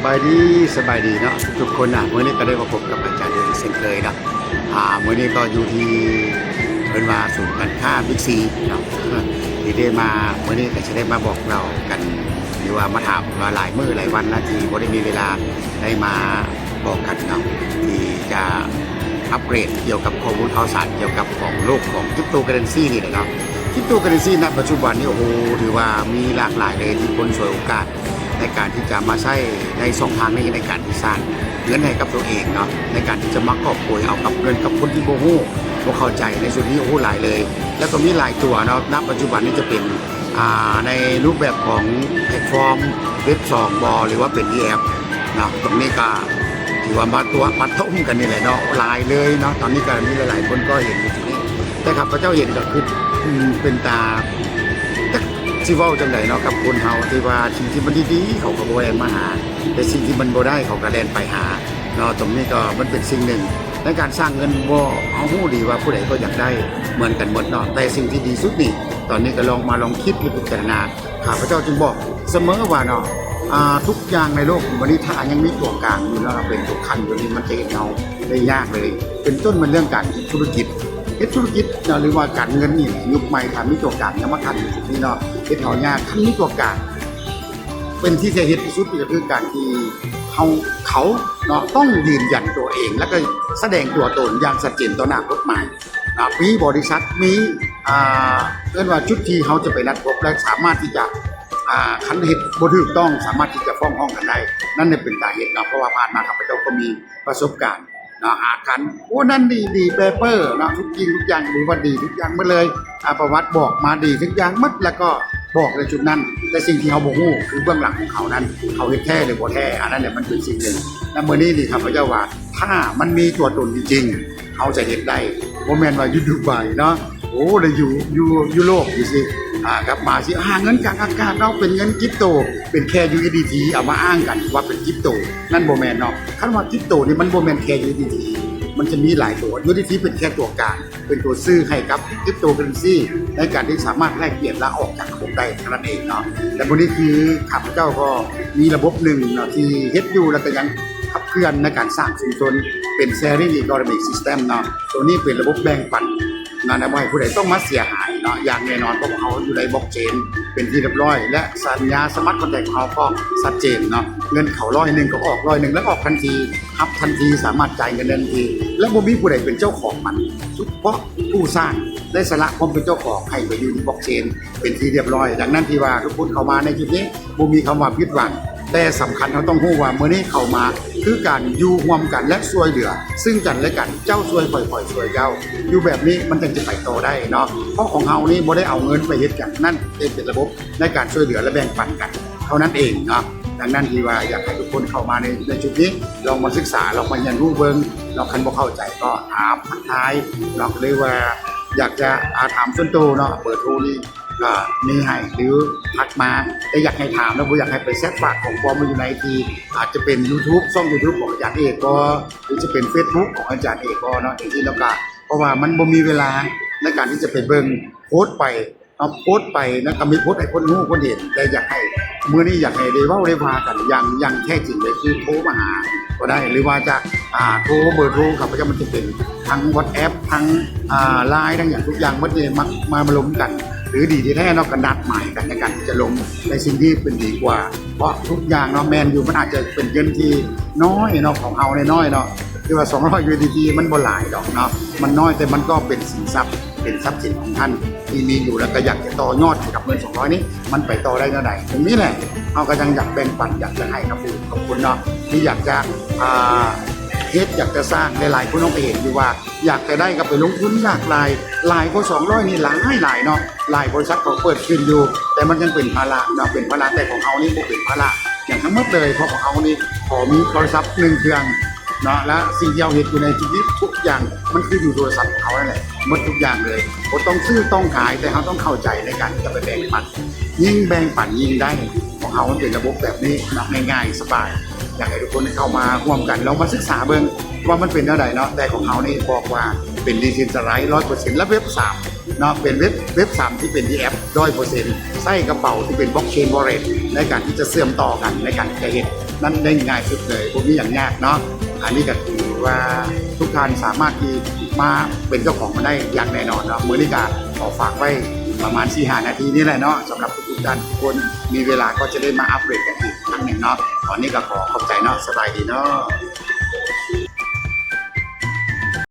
บายดีสบายดีเนาะทุกคนนะมื้อนี้ก็ได้มาพบกับอาจารย์เอกเช่นเคยเนาะมื้อนี้ก็อยู่ที่เพิ่นว่าศูนย์การค้าบิ๊กซีเนาะที่ได้มามื้อนี้ก็จะได้มาบอกเรากันหรือว่ามาถามว่าหลายมื้อหลายวันนะที่บ่ได้มีเวลาได้มาบอกกันเนาะที่จะอัปเกรดเกี่ยวกับข้อมูลข่าวสารเกี่ยวกับของโลกของคริปโตเคอเรนซีนี่แหละเนาะคริปโตเคอเรนซีณปัจจุบันนี้โอ้โหถือว่ามีหลากหลายเลยที่คนสวยโอกาสในการที่จะมาใช้ในสองทางนี้ในการที่สร้างเงินให้กับตัวเองเนาะในการที่จะมากอบโกยเอากับเงินกับคนที่โมโหบ่เข้าใจในส่วนนี้โอ้โหหลายเลย แล้วก็มีหลายตัวเนาะณปัจจุบันนี้จะเป็นในรูปแบบของแพลตฟอร์มเว็บ2บหรือว่าเป็นแอปเนาะตรงนี้ก็ถือว่ามาตัวมาทุ่มกันนี่แหละเนาะหลายเลยเนาะตอนนี้ก็มีหลายๆคนก็เห็นอยู่ที่นี่แต่ครับพระเจ้าเห็นก็คือเป็นตาที่ว่าจังไดเนาะกับคนเฮาที่ว่าสิ่งที่มันดีๆเขาก็บ่แล่นมาหาแต่สิ่งที่มันบ่ได้เขาก็แล่นไปหาเนาะตรงนี้ก็มันเป็นสิ่งหนึ่งในการสร้างเงินบ่เฮาฮู้ดีว่าผู้ใดก็อยากได้เหมือนกันหมดเนาะแต่สิ่งที่ดีสุดนี่ตอนนี้ก็ลองคิดพิจารณาข้าพเจ้าจึงบอกเสมอว่าเนาะทุกอย่างในโลกวันนี้ถ้ายังมีตัวกลางอยู่แล้วเป็นตัวคันอยู่นี่มันจะเห็นเงาได้ยากเลยเป็นต้นมันเรื่องการธุรกิจธุรกิจหรือว่าการเงินนี่ยุคใหม่ทำมีตัวกลางยังมาทันอยู่ที่นี่เนาะเป็นหอยากทันมีตัวกลางเป็นที่เสียที่สุดก็คือการที่เขาเนาะต้องยืนยันตัวเองแล้วก็แสดงตัวตนอย่างชัดเจนต่อหน้ากฎหมายมีบริษัทมีเรียกว่าจุดที่เขาจะไปนัดพบและสามารถที่จะคันเหตุบ่ถูกต้องสามารถที่จะฟ้องร้องกันได้นั่นเนี่ยเป็นสาเหตุเนาะเพราะว่าผ่านมาข้าพเจ้าก็มีประสบการณ์หากันโอ้นั่นดีเปเปอร์เนาะทุกอย่างหรือว่าดีทุกอย่างหมดเลยประวัติบอกมาดีทุกอย่างหมดแล้วก็บอกในจุดนั้นแต่สิ่งที่เขาบ่ฮู้คือเบื้องหลังของเขานั้นเขาเฮ็ดแท้หรือบ่แท้อันนั้นแหละมันเป็นสิ่งหนึ่งและมื้อนี้นี่ครับพระเจ้าว่าถ้ามันมีตัวตนจริงๆเขาจะเฮ็ดได้บ่แม่นว่าอยู่ดูไบเนาะโอ้ได้อยู่โลกอยู่สิครับมาสิเงินกลางอากาศเนาะเป็นเงินคริปโตเป็นแค่ USDT เอามาอ้างกันว่าเป็นคริปโตนั่นบ่แม่นเนาะคันว่าคริปโตนี่มันบ่แม่นแค่ USDT มันจะมีหลายตัว USDT เป็นแค่ตัวกลางเป็นตัวซื้อให้กับคริปโตเคอเรนซีในการที่สามารถแลกเปลี่ยนและออกจากระบบได้เท่านั้นเองเนาะแต่วันนี้คือข้าพเจ้าก็มีระบบหนึ่งเนาะที่เฮ็ดอยู่แล้วก็ยังขับเคลื่อนในการสร้างชุมชนเป็น Sharing Economic System เนาะตัวนี้เป็นระบบแบ่งปันนั่นนะว่าผู้ใดต้องมาเสียหายเนาะอย่างแน่นอนเพราะเขาอยู่ในบล็อกเชนเป็นที่เรียบร้อยและสัญญาสมาร์ทคอนแทคเขาก็ชัดเจนเนาะเงินเขา100ก็ออก100แล้วออกทันทีรับทันทีสามารถจ่ายเงินทันทีและบ่มีผู้ใดเป็นเจ้าของมันเฉพาะผู้สร้างได้สละความเป็นเจ้าของให้ไปอยู่ในบล็อกเชนเป็นที่เรียบร้อยดังนั้นที่ว่าทุกคนเข้ามาในจุดนี้บ่มีคำว่าผิดหวังแต่สำคัญเราต้องรู้ว่าเมื่อนี้เข้ามาคือการอยู่ร่วมกันและช่วยเหลือซึ่งกันและกันเจ้าช่วยปล่อยช่วยเจ้าอยู่แบบนี้มันถึงจะไปต่อได้เนาะเพราะของเฮานี่บ่ได้เอาเงินไปเฮ็ดกันนั่นเป็นระบบในการช่วยเหลือและแบ่งปันกันเท่านั้นเองเนาะดังนั้นที่ว่าอยากให้ทุกคนเข้ามาในจุดนี้ลองมาศึกษาลองมาเรียนรู้เบิ่งเราคันบ่เข้าใจก็ถามทักทายเราเลยว่าอยากจะถามส่วนตัวเนาะเปิดโทรนี่ก็มีให้หรือทักมาแต่อยากให้ถามแล้วบ่อยากให้ไปแซะฝากของปลอมมาอยู่ในที่อาจจะเป็น YouTube ช่อง YouTube ของอาจารย์เอกก็หรือจะเป็น Facebook ของอาจารย์เอกก็เนาะที่แล้วก็เพราะว่ามันบ่มีเวลาในการที่จะไปเบิ่งโพสต์ไปเอาโพสต์ไปนะก็มีโพสต์ให้คนรู้คนเห็นแต่อยากให้มื้อนี้อยากให้ได้เว้าได้ว่ากันอย่างแท้จริงเลยคือโทรมาหาก็ได้หรือว่าจะโทรเบอร์โทรครับเพราะมันจะเป็นทั้ง WhatsApp ทั้งLINE ทั้งอย่างทุกอย่างมันจะมาลงกันหรือดีที่แท้เนาะก็นัดหมายกันในการที่จะลงในสิ่งที่เป็นดีกว่าเพราะทุกอย่างเนาะแมนอยู่มันอาจจะเป็นเงินที่น้อยเนาะของเฮาน้อยเนาะคือว่า200 USDT มันบ่หลายดอกเนาะมันน้อยแต่มันก็เป็นสินทรัพย์เป็นทรัพย์สินของท่านที่มีอยู่แล้วก็อยากจะต่อยอดกับเงิน200นี้มันไปต่อได้เท่าไหร่ตรงนี้แหละเฮาก็ยังอยากแบ่งปันอยากจะให้กับผู้กับคุณเนาะที่อยากจะเฮ็ดอยากจะสร้างหลายๆคนต้องไปเห็นอยู่ว่าอยากจะได้ก็ไปลงทุนหลายก็200นี่หลายเนาะหลายบริษัทเขาเปิดขึ้นอยู่แต่มันยังเป็นภาระเนาะเป็นภาระแต่ของเฮานี่บ่เป็นภาระอย่างทั้งหมดเลยเพราะของเฮานี่ขอมีโทรศัพท์1เครื่องเนาะและสิ่งที่เราเห็นอยู่ในชีวิตทุกอย่างมันคืออยู่โทรศัพท์ของเขานั่นแหละหมดทุกอย่างเลยบ่ต้องซื้อต้องขายแต่เขาต้องเข้าใจในการจะไปแบ่งปันยิ่งแบ่งปันยิ่งได้ของเขามันเป็นระบบแบบนี้นะง่ายๆสบายอยากให้ทุกคนเข้ามาร่วมกันลองมาศึกษาเบิ่งว่ามันเป็นเท่าใดเนาะแต่ของเขานี่บอกว่าเป็นดิจิทัลไลซ์ 100% และเว็บ3 เนาะเป็นเว็บ3ที่เป็นที่แอป100%ใส่กระเป๋าที่เป็นบล็อกเชนวอลเล็ตในการที่จะเชื่อมต่อกันในการจะเห็นนั่นได้ง่ายสุดเลยพวกนี้อย่างยากเนาะอันนี้ก็ถือว่าทุกท่านสามารถที่มาเป็นเจ้าของมันได้อย่างแน่นอนเนาะมือนี้ก็ขอฝากไว้ประมาณ4-5 นาทีนี่แหละเนาะสำหรับทุกท่านทุกคนมีเวลาก็จะได้มาอัปเดตกันอีกครั้งหนึ่งเนาะตอนนี้ก็ขอขอบใจเนาะสบายดีเนาะ